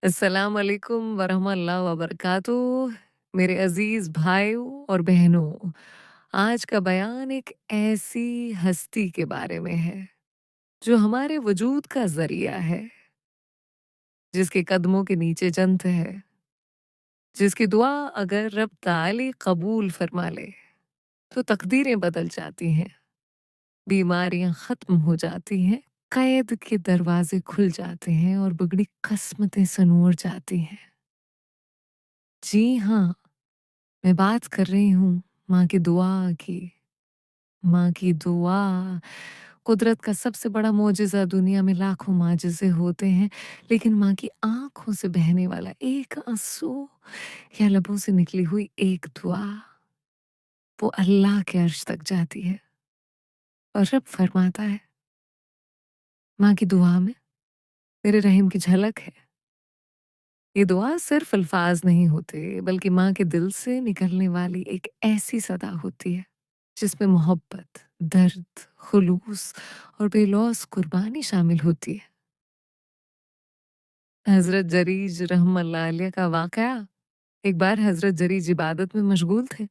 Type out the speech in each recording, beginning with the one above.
अस्सलाम वालेकुम वरहमतुल्लाह वबरकातुह। मेरे अजीज भाइयों और बहनों, आज का बयान एक ऐसी हस्ती के बारे में है जो हमारे वजूद का जरिया है, जिसके कदमों के नीचे जन्नत है, जिसकी दुआ अगर रब ताली कबूल फरमा ले तो तकदीरें बदल जाती हैं, बीमारियां खत्म हो जाती हैं, कैद के दरवाजे खुल जाते हैं और बिगड़ी किस्मतें संवर जाती हैं। जी हाँ, मैं बात कर रही हूँ माँ की दुआ की। माँ की दुआ कुदरत का सबसे बड़ा मोजिज़ा। दुनिया में लाखों माजिज़े होते हैं, लेकिन माँ की आँखों से बहने वाला एक आँसू या लबों से निकली हुई एक दुआ, वो अल्लाह के अर्श तक जाती है। और रब फरमाता है, माँ की दुआ में मेरे रहीम की झलक है। ये दुआ सिर्फ अल्फाज नहीं होते, बल्कि माँ के दिल से निकलने वाली एक ऐसी सदा होती है जिसमें मोहब्बत, दर्द, खुलूस और बेलौस कुर्बानी शामिल होती है। हज़रत जरीज रहमतुल्लाह अलैह का वाक़या। एक बार हज़रत जरीज इबादत में मशगूल थे।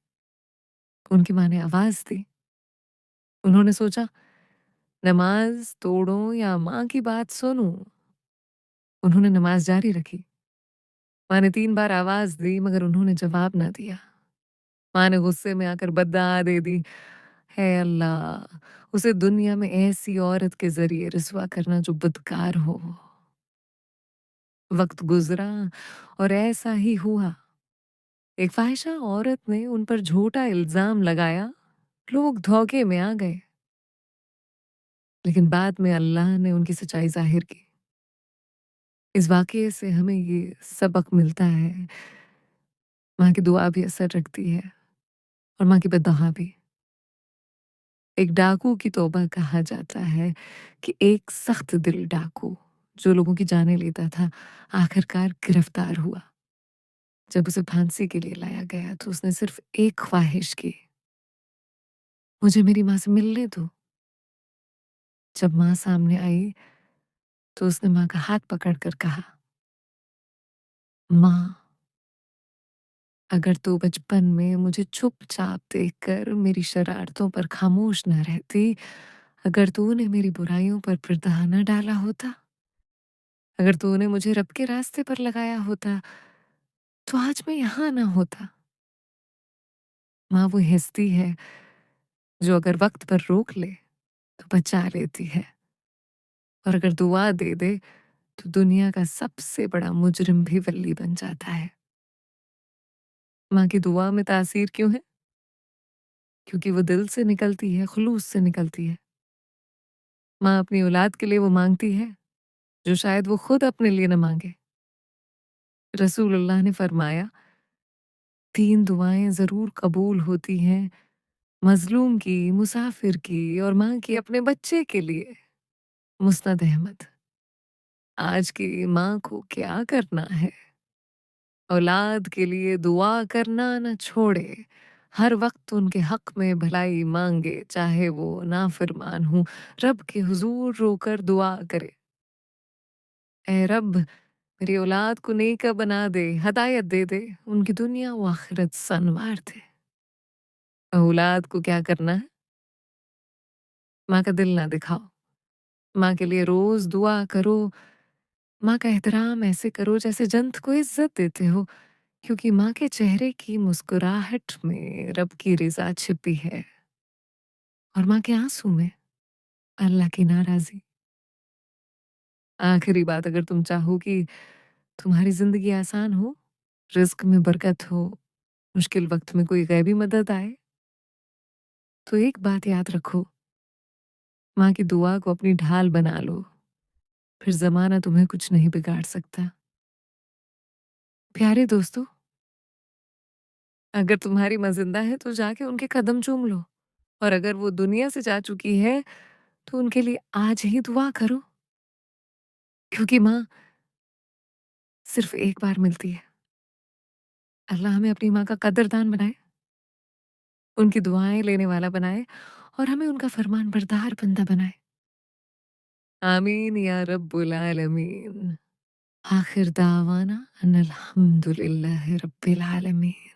उनकी माँ ने आवाज़ दी। उन्होंने सोचा, नमाज़ तोड़ूँ या माँ की बात सुनूँ? उन्होंने नमाज़ जारी रखी। माँ ने 3 बार आवाज़ दी, मगर उन्होंने जवाब ना दिया। माँ ने गुस्से में आकर बद्दुआ दे दी, है अल्लाह, उसे दुनिया में ऐसी औरत के ज़रिए रुसवा करना जो बदकार हो। वक़्त गुज़रा और ऐसा ही हुआ। एक फ़ाहिशा औरत ने उन पर झूठा इल्ज़ाम लगाया, लोग धोखे में आ गए। लेकिन बाद में अल्लाह ने उनकी सच्चाई ज़ाहिर की। इस वाक़ये से हमें ये सबक मिलता है, माँ की दुआ भी असर रखती है और माँ की बद्दुआ भी। एक डाकू की तौबा कहा जाता है कि एक सख्त दिल डाकू जो लोगों की जानें लेता था, आखिरकार गिरफ्तार हुआ। जब उसे फांसी के लिए लाया गया तो उसने सिर्फ एक ख्वाहिश की, मुझे मेरी माँ से मिलने दो। जब माँ सामने आई तो उसने माँ का हाथ पकड़कर कहा, माँ, अगर तू बचपन में मुझे चुपचाप देखकर मेरी शरारतों पर खामोश न रहती, अगर तूने मेरी बुराइयों पर पर्दा न डाला होता, अगर तूने मुझे रब के रास्ते पर लगाया होता, तो आज मैं यहाँ ना होता। माँ वो हस्ती है जो अगर वक्त पर रोक ले तो बचा लेती है, और अगर दुआ दे दे तो दुनिया का सबसे बड़ा मुजरिम भी वली बन जाता है। माँ की दुआ में तासीर क्यों है? क्योंकि वो दिल से निकलती है, खुलूस से निकलती है। माँ अपनी औलाद के लिए वो मांगती है जो शायद वो खुद अपने लिए न मांगे। रसूलुल्लाह ने फरमाया, 3 दुआएं जरूर कबूल होती हैं, मजलूम की, मुसाफिर की और माँ की अपने बच्चे के लिए। मुस्नद अहमद। आज की माँ को क्या करना है? औलाद के लिए दुआ करना न छोड़े, हर वक्त उनके हक में भलाई मांगे, चाहे वो नाफरमान हो, रब के हुजूर रोकर दुआ करे, ए रब, मेरी औलाद को नेका बना दे, हदायत दे दे, उनकी दुनिया व आखिरत संवार दे। औलाद को क्या करना है? माँ का दिल ना दिखाओ, माँ के लिए रोज दुआ करो, माँ का एहतराम ऐसे करो जैसे जंत को इज्जत देते हो, क्योंकि माँ के चेहरे की मुस्कुराहट में रब की रिज़ा छिपी है और माँ के आंसू में अल्लाह की नाराज़ी। आखिरी बात, अगर तुम चाहो कि तुम्हारी ज़िंदगी आसान हो, रिज़्क में बरकत हो, मुश्किल वक़्त में कोई गैबी मदद आए, तो एक बात याद रखो, माँ की दुआ को अपनी ढाल बना लो, फिर ज़माना तुम्हें कुछ नहीं बिगाड़ सकता। प्यारे दोस्तों, अगर तुम्हारी माँ ज़िंदा है तो जाके उनके कदम चूम लो, और अगर वो दुनिया से जा चुकी है तो उनके लिए आज ही दुआ करो, क्योंकि माँ सिर्फ एक बार मिलती है। अल्लाह हमें अपनी माँ का कदरदान बनाए, उनकी दुआएं लेने वाला बनाए और हमें उनका फरमान बरदार बंदा बनाए। आमीन या रब्बुल आलमीन। आखिर दावाना अनिल हम्दुलिल्लाहि रब्बिल आलमीन।